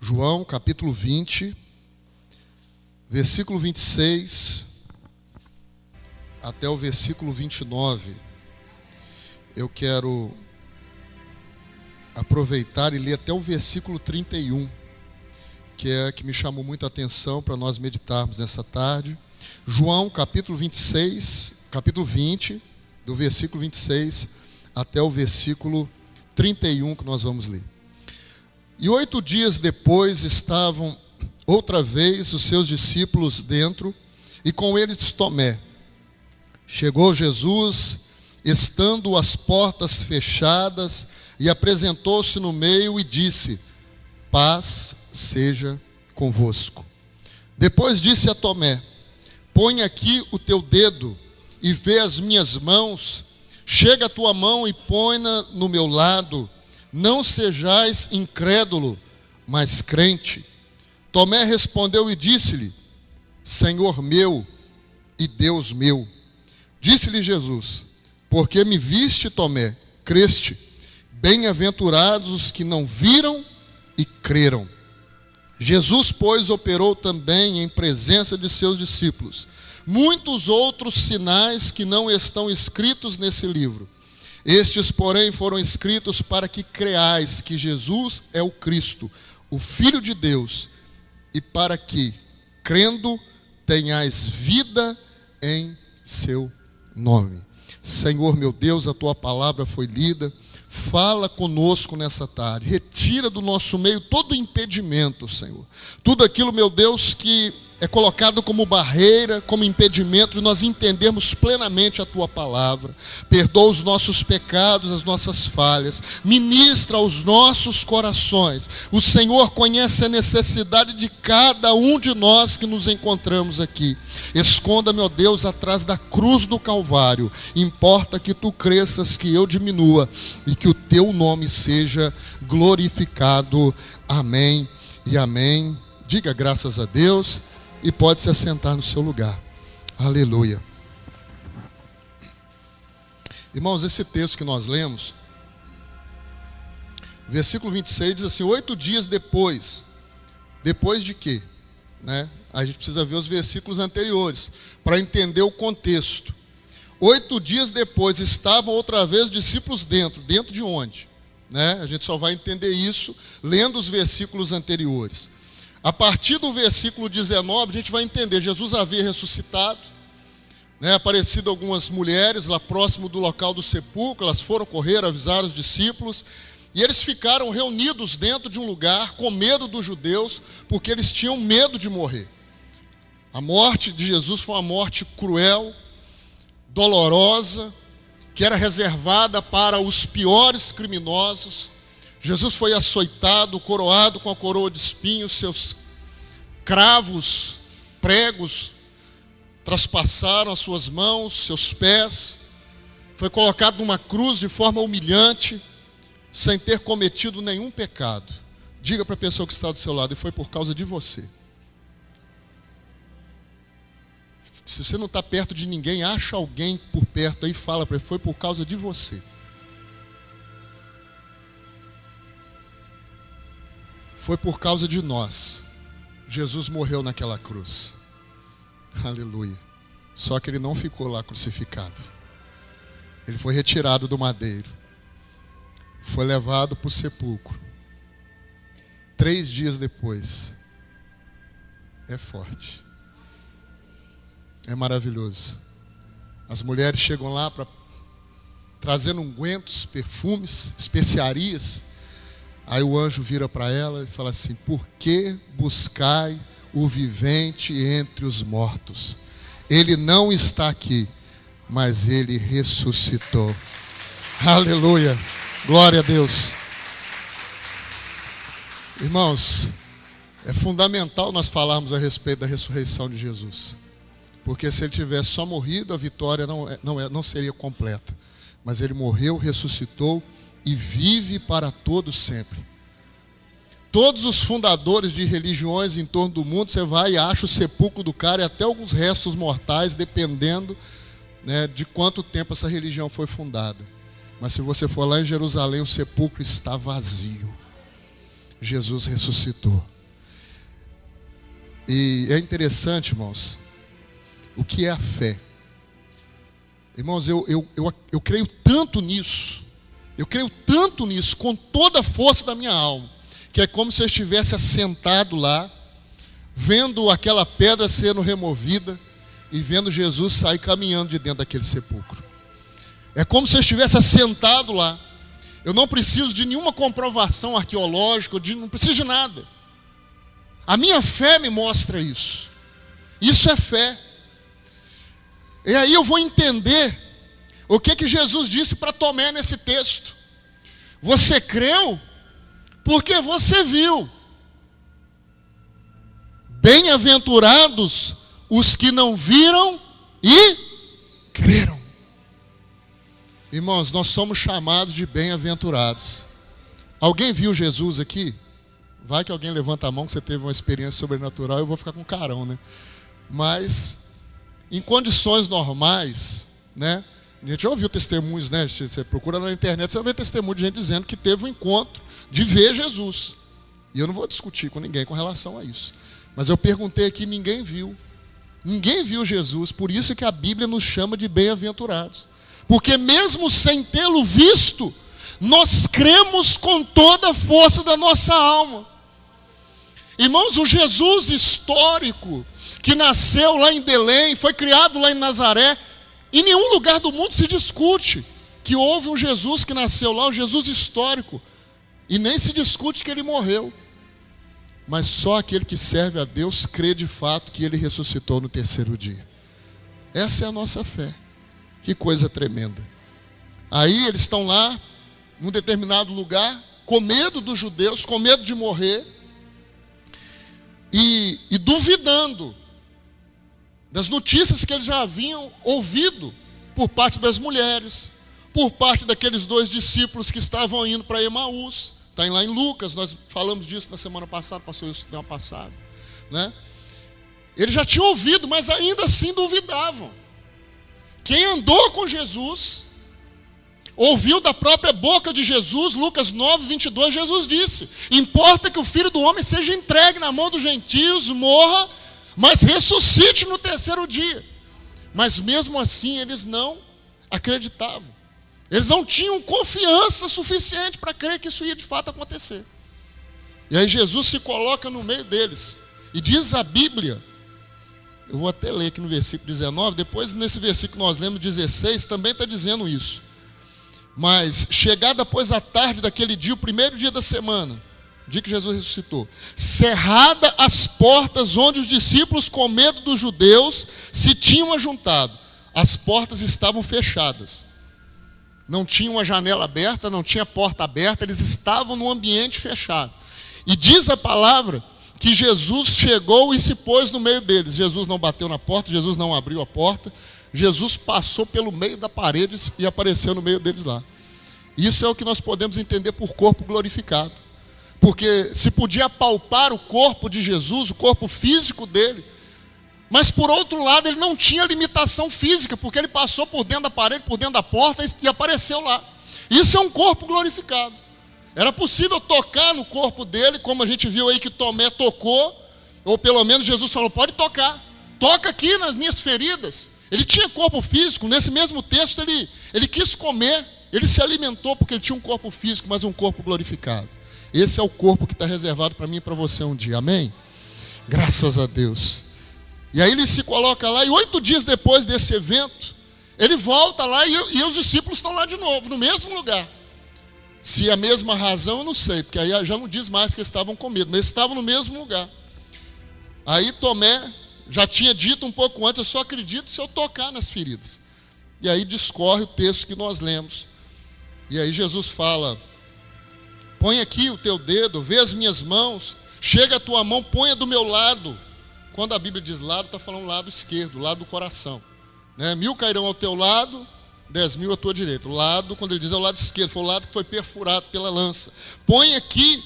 João, capítulo 20, versículo 26 até o versículo 29. Eu quero aproveitar e ler até o versículo 31, que me chamou muito a atenção para nós meditarmos nessa tarde. João, capítulo 20, do versículo 26 até o versículo 31, que nós vamos ler. E 8 dias depois estavam outra vez os seus discípulos dentro, e com eles Tomé. Chegou Jesus, estando as portas fechadas, e apresentou-se no meio e disse: paz seja convosco. Depois disse a Tomé: põe aqui o teu dedo e vê as minhas mãos, chega a tua mão e põe-na no meu lado, não sejais incrédulo, mas crente. Tomé respondeu e disse-lhe: Senhor meu e Deus meu. Disse-lhe Jesus: porque me viste, Tomé, creste. Bem-aventurados os que não viram e creram. Jesus, pois, operou também em presença de seus discípulos muitos outros sinais que não estão escritos nesse livro. Estes, porém, foram escritos para que creais que Jesus é o Cristo, o Filho de Deus, e para que, crendo, tenhais vida em seu nome. Senhor meu Deus, a tua palavra foi lida. Fala conosco nessa tarde. Retira do nosso meio todo impedimento, Senhor. Tudo aquilo, meu Deus, que é colocado como barreira, como impedimento de nós entendermos plenamente a tua palavra. Perdoa os nossos pecados, as nossas falhas. Ministra aos nossos corações. O Senhor conhece a necessidade de cada um de nós que nos encontramos aqui. Esconda, meu Deus, atrás da cruz do Calvário. Importa que tu cresças, que eu diminua e que o teu nome seja glorificado. Amém e amém. Diga graças a Deus. E pode se assentar no seu lugar. Aleluia. Irmãos, esse texto que nós lemos, versículo 26 diz assim: 8 dias depois. Depois de quê? A gente precisa ver os versículos anteriores para entender o contexto. 8 dias depois estavam outra vez os discípulos dentro. Dentro de onde? A gente só vai entender isso lendo os versículos anteriores. A partir do versículo 19, a gente vai entender, Jesus havia ressuscitado, aparecido algumas mulheres lá próximo do local do sepulcro, elas foram correr, avisar os discípulos, e eles ficaram reunidos dentro de um lugar, com medo dos judeus, porque eles tinham medo de morrer. A morte de Jesus foi uma morte cruel, dolorosa, que era reservada para os piores criminosos. Jesus foi açoitado, coroado com a coroa de espinhos, seus cravos, pregos, traspassaram as suas mãos, seus pés. Foi colocado numa cruz de forma humilhante, sem ter cometido nenhum pecado. Diga para a pessoa que está do seu lado: e foi por causa de você. Se você não está perto de ninguém, acha alguém por perto aí e fala para ele: foi por causa de você. Foi por causa de nós. Jesus morreu naquela cruz. Aleluia. Só que ele não ficou lá crucificado. Ele foi retirado do madeiro. Foi levado para o sepulcro. 3 dias depois. É forte. É maravilhoso. As mulheres chegam lá trazendo ungüentos, perfumes, especiarias. Aí o anjo vira para ela e fala assim: por que buscai o vivente entre os mortos? Ele não está aqui, mas ele ressuscitou. Aleluia, glória a Deus. Irmãos, é fundamental nós falarmos a respeito da ressurreição de Jesus, porque se ele tivesse só morrido, a vitória não seria completa. Mas ele morreu, ressuscitou e vive para todos sempre. Todos os fundadores de religiões em torno do mundo, você vai e acha o sepulcro do cara e até alguns restos mortais, dependendo de quanto tempo essa religião foi fundada. Mas se você for lá em Jerusalém, o sepulcro está vazio. Jesus ressuscitou. E é interessante, irmãos, o que é a fé. Irmãos, eu creio tanto nisso, com toda a força da minha alma, que é como se eu estivesse assentado lá, vendo aquela pedra sendo removida e vendo Jesus sair caminhando de dentro daquele sepulcro. É como se eu estivesse assentado lá. Eu não preciso de nenhuma comprovação arqueológica, não preciso de nada. A minha fé me mostra isso. Isso é fé. E aí eu vou entender o que Jesus disse para Tomé nesse texto. Você creu porque você viu. Bem-aventurados os que não viram e creram. Irmãos, nós somos chamados de bem-aventurados. Alguém viu Jesus aqui? Vai que alguém levanta a mão que você teve uma experiência sobrenatural, eu vou ficar com carão, né? Mas, em condições normais, né? A gente já ouviu testemunhos, né? Você procura na internet, você vai ver testemunho de gente dizendo que teve um encontro de ver Jesus. E eu não vou discutir com ninguém com relação a isso. Mas eu perguntei aqui, ninguém viu. Ninguém viu Jesus, por isso que a Bíblia nos chama de bem-aventurados. Porque mesmo sem tê-lo visto, nós cremos com toda a força da nossa alma. Irmãos, o Jesus histórico, que nasceu lá em Belém, foi criado lá em Nazaré, em nenhum lugar do mundo se discute que houve um Jesus que nasceu lá, um Jesus histórico. E nem se discute que ele morreu. Mas só aquele que serve a Deus crê de fato que ele ressuscitou no terceiro dia. Essa é a nossa fé. Que coisa tremenda. Aí eles estão lá, num determinado lugar, com medo dos judeus, com medo de morrer, e duvidando das notícias que eles já haviam ouvido por parte das mulheres, por parte daqueles 2 discípulos que estavam indo para Emaús. Está lá em Lucas, nós falamos disso na semana passada, passou isso no ano passado, né? Eles já tinham ouvido, mas ainda assim duvidavam. Quem andou com Jesus, ouviu da própria boca de Jesus, Lucas 9, 22, Jesus disse: importa que o Filho do Homem seja entregue na mão dos gentios, morra, mas ressuscite no terceiro dia. Mas mesmo assim eles não acreditavam. Eles não tinham confiança suficiente para crer que isso ia de fato acontecer. E aí Jesus se coloca no meio deles. E diz a Bíblia, eu vou até ler aqui no versículo 19, depois nesse versículo nós lemos 16, também está dizendo isso. Mas, chegada pois a tarde daquele dia, o primeiro dia da semana, dia que Jesus ressuscitou, cerrada as portas onde os discípulos, com medo dos judeus, se tinham ajuntado. As portas estavam fechadas. Não tinha uma janela aberta, não tinha porta aberta, eles estavam num ambiente fechado. E diz a palavra que Jesus chegou e se pôs no meio deles. Jesus não bateu na porta, Jesus não abriu a porta. Jesus passou pelo meio da parede e apareceu no meio deles lá. Isso é o que nós podemos entender por corpo glorificado. Porque se podia apalpar o corpo de Jesus, o corpo físico dele, mas por outro lado ele não tinha limitação física, porque ele passou por dentro da parede, por dentro da porta e apareceu lá. Isso é um corpo glorificado. Era possível tocar no corpo dele, como a gente viu aí que Tomé tocou, ou pelo menos Jesus falou, pode tocar, toca aqui nas minhas feridas. Ele tinha corpo físico, nesse mesmo texto ele quis comer, ele se alimentou porque ele tinha um corpo físico, mas um corpo glorificado. Esse é o corpo que está reservado para mim e para você um dia, amém? Graças a Deus. E aí ele se coloca lá, e 8 dias depois desse evento, ele volta lá e os discípulos estão lá de novo, no mesmo lugar. Se a mesma razão, eu não sei, porque aí já não diz mais que eles estavam com medo, mas eles estavam no mesmo lugar. Aí Tomé já tinha dito um pouco antes, eu só acredito se eu tocar nas feridas. E aí discorre o texto que nós lemos. E aí Jesus fala, põe aqui o teu dedo, vê as minhas mãos, chega a tua mão, ponha do meu lado. Quando a Bíblia diz lado, está falando lado esquerdo, lado do coração. 1000 cairão ao teu lado, 10.000 à tua direita. O lado, quando ele diz, é o lado esquerdo, foi o lado que foi perfurado pela lança. Põe aqui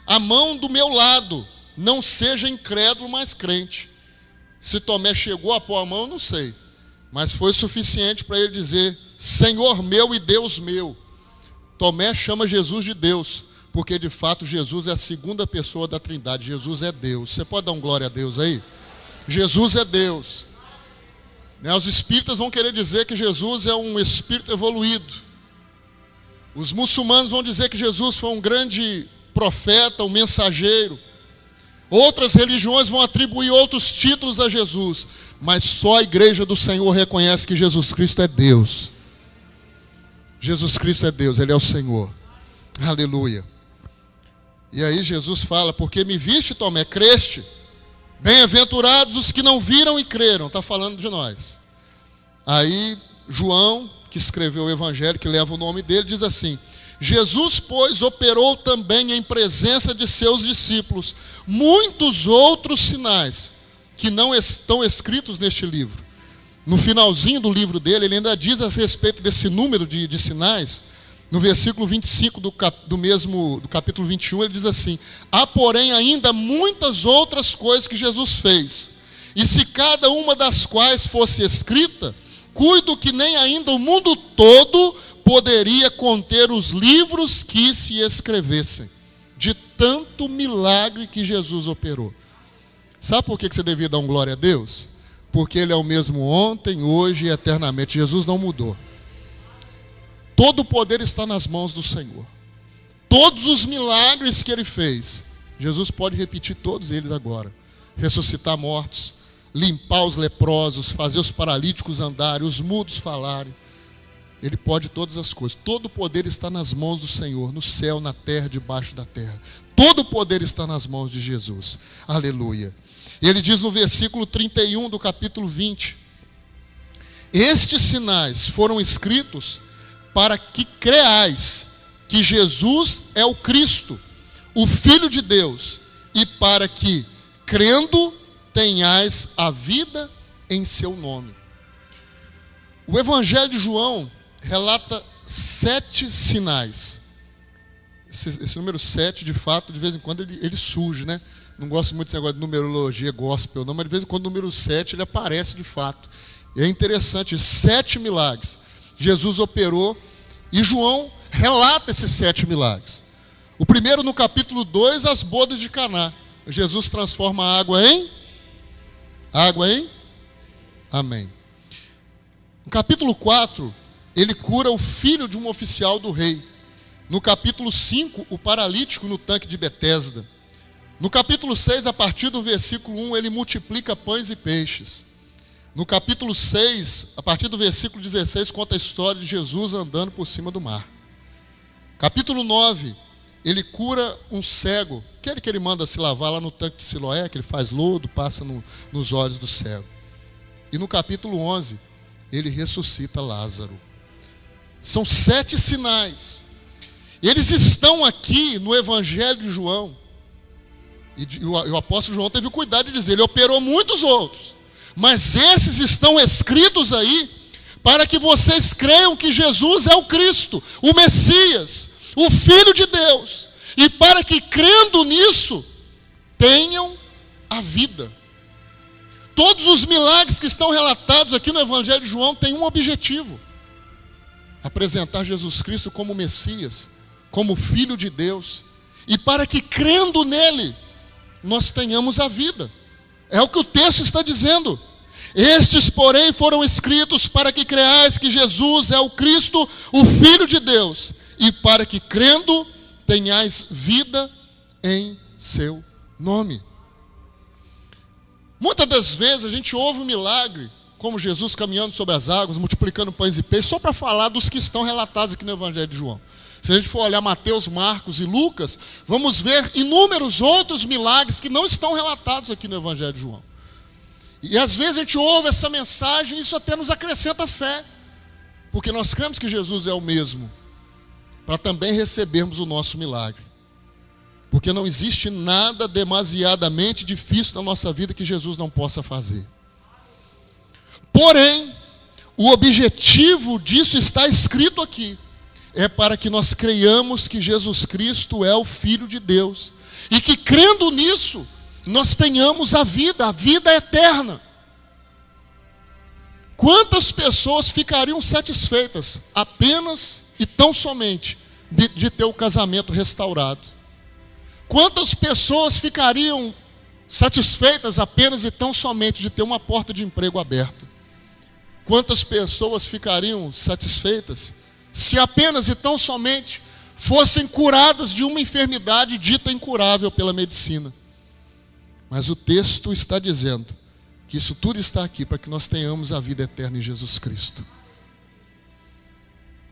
a mão do meu lado, não seja incrédulo, mas crente. Se Tomé chegou a pôr a mão, não sei. Mas foi suficiente para ele dizer, Senhor meu e Deus meu. Tomé chama Jesus de Deus, porque de fato Jesus é a segunda pessoa da Trindade. Jesus é Deus. Você pode dar um glória a Deus aí? Jesus é Deus. Os espíritas vão querer dizer que Jesus é um espírito evoluído. Os muçulmanos vão dizer que Jesus foi um grande profeta, um mensageiro. Outras religiões vão atribuir outros títulos a Jesus, mas só a igreja do Senhor reconhece que Jesus Cristo é Deus. Jesus Cristo é Deus, Ele é o Senhor. Aleluia. E aí Jesus fala: porque me viste, Tomé, creste? Bem-aventurados os que não viram e creram. Está falando de nós. Aí João, que escreveu o evangelho, que leva o nome dele, diz assim: Jesus, pois, operou também em presença de seus discípulos muitos outros sinais que não estão escritos neste livro. No finalzinho do livro dele, ele ainda diz a respeito desse número de sinais. No versículo 25 do capítulo 21, ele diz assim: há, porém, ainda muitas outras coisas que Jesus fez, e se cada uma das quais fosse escrita, cuido que nem ainda o mundo todo poderia conter os livros que se escrevessem, de tanto milagre que Jesus operou. Sabe por que você devia dar um glória a Deus? Porque Ele é o mesmo ontem, hoje e eternamente. Jesus não mudou. Todo o poder está nas mãos do Senhor. Todos os milagres que Ele fez, Jesus pode repetir todos eles agora. Ressuscitar mortos, limpar os leprosos, fazer os paralíticos andarem, os mudos falarem. Ele pode todas as coisas. Todo o poder está nas mãos do Senhor, no céu, na terra, debaixo da terra. Todo o poder está nas mãos de Jesus. Aleluia. E ele diz no versículo 31 do capítulo 20: estes sinais foram escritos para que creais que Jesus é o Cristo, o Filho de Deus, e para que, crendo, tenhais a vida em seu nome. O Evangelho de João relata 7 sinais. Esse número 7, de fato, de vez em quando ele surge, né? Não gosto muito desse negócio de numerologia gospel, não, mas de vez em quando o número 7 ele aparece de fato. E é interessante, 7 milagres Jesus operou, e João relata esses 7 milagres. O primeiro, no capítulo 2, as bodas de Caná. Jesus transforma a água em amém. No capítulo 4, ele cura o filho de um oficial do rei. No capítulo 5, o paralítico no tanque de Betesda. No capítulo 6, a partir do versículo 1, ele multiplica pães e peixes. No capítulo 6, a partir do versículo 16, conta a história de Jesus andando por cima do mar. Capítulo 9, ele cura um cego, aquele que ele manda se lavar lá no tanque de Siloé, que ele faz lodo, passa nos olhos do cego. E no capítulo 11, ele ressuscita Lázaro. São 7 sinais. Eles estão aqui no Evangelho de João. E o apóstolo João teve o cuidado de dizer: ele operou muitos outros, mas esses estão escritos aí para que vocês creiam que Jesus é o Cristo, o Messias, o Filho de Deus, e para que, crendo nisso, tenham a vida. Todos os milagres que estão relatados aqui no Evangelho de João têm um objetivo: apresentar Jesus Cristo como Messias, como Filho de Deus, e para que, crendo nele, nós tenhamos a vida. É o que o texto está dizendo. Estes, porém, foram escritos para que creais que Jesus é o Cristo, o Filho de Deus, e para que, crendo, tenhais vida em seu nome. Muitas das vezes a gente ouve um milagre, como Jesus caminhando sobre as águas, multiplicando pães e peixes, só para falar dos que estão relatados aqui no Evangelho de João. Se a gente for olhar Mateus, Marcos e Lucas, vamos ver inúmeros outros milagres que não estão relatados aqui no Evangelho de João. E às vezes a gente ouve essa mensagem e isso até nos acrescenta fé, porque nós cremos que Jesus é o mesmo, para também recebermos o nosso milagre. Porque não existe nada demasiadamente difícil na nossa vida que Jesus não possa fazer. Porém, o objetivo disso está escrito aqui. É para que nós creiamos que Jesus Cristo é o Filho de Deus. E que, crendo nisso, nós tenhamos a vida eterna. Quantas pessoas ficariam satisfeitas apenas e tão somente de ter o casamento restaurado? Quantas pessoas ficariam satisfeitas apenas e tão somente de ter uma porta de emprego aberta? Quantas pessoas ficariam satisfeitas se apenas e tão somente fossem curadas de uma enfermidade dita incurável pela medicina? Mas o texto está dizendo que isso tudo está aqui para que nós tenhamos a vida eterna em Jesus Cristo.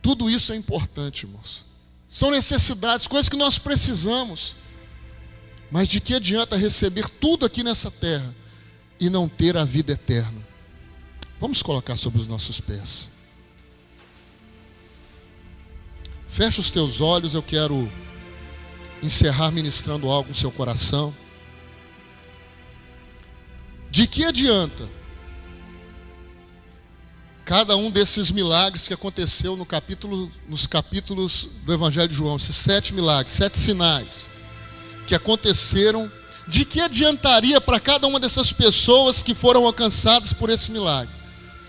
Tudo isso é importante, irmãos. São necessidades, coisas que nós precisamos. Mas de que adianta receber tudo aqui nessa terra e não ter a vida eterna? Vamos colocar sobre os nossos pés. Fecha os teus olhos, eu quero encerrar ministrando algo no seu coração. De que adianta cada um desses milagres que aconteceu nos capítulos do Evangelho de João, esses 7 milagres, 7 sinais que aconteceram, de que adiantaria para cada uma dessas pessoas que foram alcançadas por esse milagre,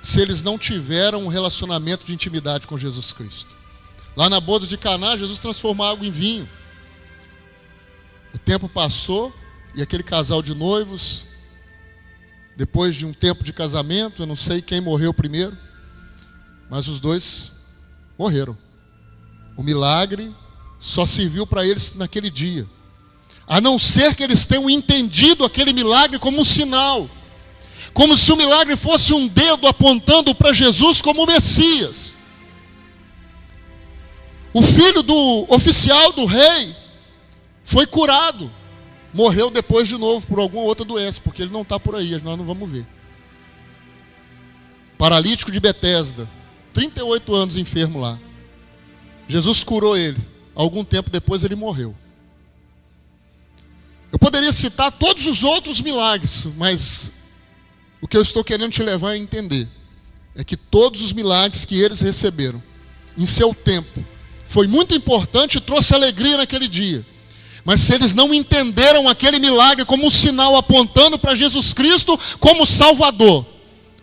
se eles não tiveram um relacionamento de intimidade com Jesus Cristo? Lá na boda de Caná, Jesus transformou água em vinho. O tempo passou e aquele casal de noivos, depois de um tempo de casamento, eu não sei quem morreu primeiro, mas os dois morreram. O milagre só serviu para eles naquele dia, a não ser que eles tenham entendido aquele milagre como um sinal, como se o milagre fosse um dedo apontando para Jesus como o Messias. O filho do oficial do rei foi curado, morreu depois de novo por alguma outra doença, porque ele não está por aí, nós não vamos ver. Paralítico de Betesda, 38 anos enfermo lá. Jesus curou ele. Algum tempo depois ele morreu. Eu poderia citar todos os outros milagres, mas o que eu estou querendo te levar a entender é que todos os milagres que eles receberam em seu tempo foi muito importante e trouxe alegria naquele dia. Mas se eles não entenderam aquele milagre como um sinal apontando para Jesus Cristo como Salvador,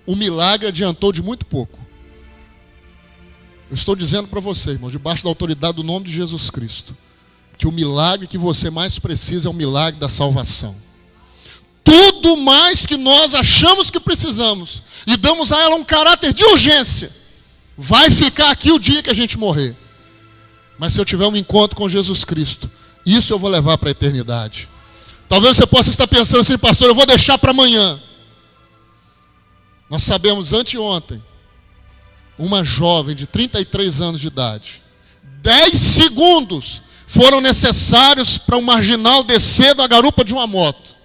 o milagre adiantou de muito pouco. Eu estou dizendo para você, irmão, debaixo da autoridade do nome de Jesus Cristo, que o milagre que você mais precisa é o milagre da salvação. Tudo mais que nós achamos que precisamos e damos a ela um caráter de urgência, vai ficar aqui o dia que a gente morrer. Mas se eu tiver um encontro com Jesus Cristo, isso eu vou levar para a eternidade. Talvez você possa estar pensando assim: pastor, eu vou deixar para amanhã. Nós sabemos anteontem, uma jovem de 33 anos de idade, 10 segundos foram necessários para um marginal descer da garupa de uma moto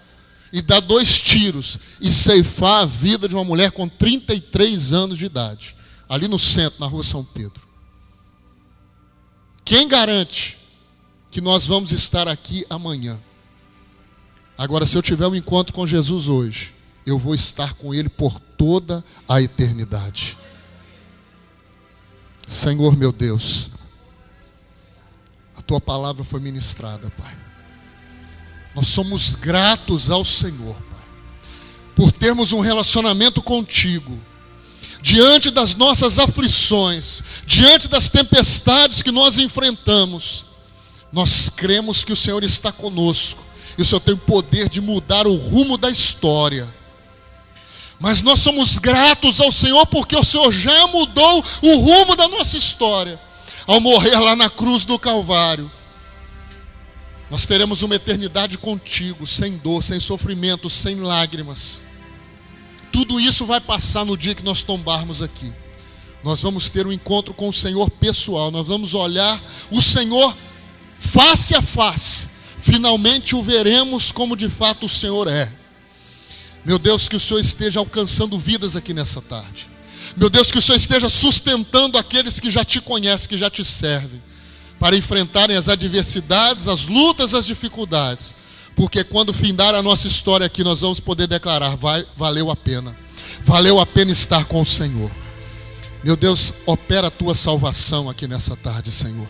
e dar 2 tiros e ceifar a vida de uma mulher com 33 anos de idade, ali no centro, na rua São Pedro. Quem garante que nós vamos estar aqui amanhã? Agora, se eu tiver um encontro com Jesus hoje, eu vou estar com Ele por toda a eternidade. Senhor meu Deus, a Tua palavra foi ministrada, Pai. Nós somos gratos ao Senhor, Pai, por termos um relacionamento contigo. Diante das nossas aflições, diante das tempestades que nós enfrentamos, nós cremos que o Senhor está conosco e o Senhor tem o poder de mudar o rumo da história. Mas nós somos gratos ao Senhor porque o Senhor já mudou o rumo da nossa história ao morrer lá na cruz do Calvário. Nós teremos uma eternidade contigo, sem dor, sem sofrimento, sem lágrimas. Tudo isso vai passar no dia que nós tombarmos aqui. Nós vamos ter um encontro com o Senhor pessoal. Nós vamos olhar o Senhor face a face. Finalmente o veremos como de fato o Senhor é. Meu Deus, que o Senhor esteja alcançando vidas aqui nessa tarde. Meu Deus, que o Senhor esteja sustentando aqueles que já te conhecem, que já te servem, para enfrentarem as adversidades, as lutas, as dificuldades. Porque quando findar a nossa história aqui, nós vamos poder declarar: valeu a pena. Valeu a pena estar com o Senhor. Meu Deus, opera a Tua salvação aqui nessa tarde, Senhor.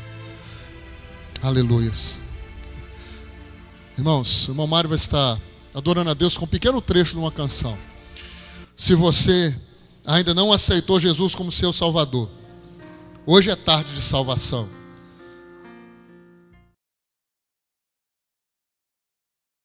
Aleluias. Irmãos, o irmão Mário vai estar adorando a Deus com um pequeno trecho de uma canção. Se você ainda não aceitou Jesus como seu Salvador, hoje é tarde de salvação.